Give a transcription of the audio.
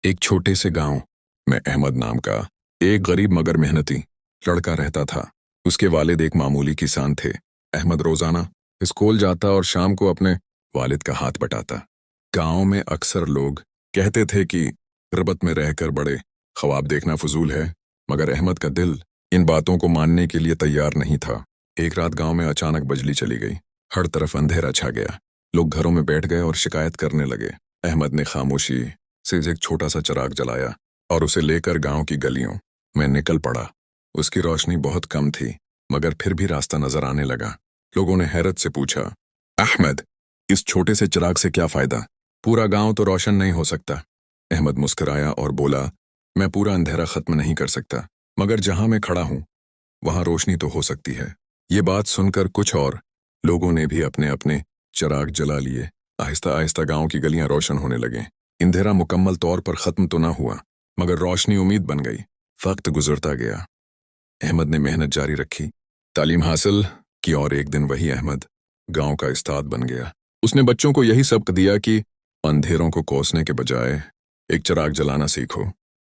एक छोटे से गांव में अहमद नाम का एक गरीब मगर मेहनती लड़का रहता था। उसके वालिद एक मामूली किसान थे। अहमद रोजाना स्कूल जाता और शाम को अपने वालिद का हाथ बटाता। गांव में अक्सर लोग कहते थे कि गुर्बत में रहकर बड़े ख्वाब देखना फजूल है, मगर अहमद का दिल इन बातों को मानने के लिए तैयार नहीं था। एक रात गांव में अचानक बिजली चली गई। हर तरफ अंधेरा छा गया। लोग घरों में बैठ गए और शिकायत करने लगे। अहमद ने खामोशी से एक छोटा सा चिराग जलाया और उसे लेकर गांव की गलियों में निकल पड़ा। उसकी रोशनी बहुत कम थी, मगर फिर भी रास्ता नजर आने लगा। लोगों ने हैरत से पूछा, अहमद, इस छोटे से चिराग से क्या फायदा? पूरा गांव तो रोशन नहीं हो सकता। अहमद मुस्कुराया और बोला, मैं पूरा अंधेरा खत्म नहीं कर सकता, मगर जहां मैं खड़ा हूं वहां रोशनी तो हो सकती है। ये बात सुनकर कुछ और लोगों ने भी अपने अपने चिराग जला लिए। आहिस्ता आहिस्ता गांव की गलियां रोशन होने लगे। अंधेरा मुकम्मल तौर पर खत्म तो ना हुआ, मगर रोशनी उम्मीद बन गई। वक्त गुजरता गया। अहमद ने मेहनत जारी रखी, तालीम हासिल की, और एक दिन वही अहमद गांव का उस्ताद बन गया। उसने बच्चों को यही सबक दिया कि अंधेरों को कोसने के बजाय एक चिराग जलाना सीखो।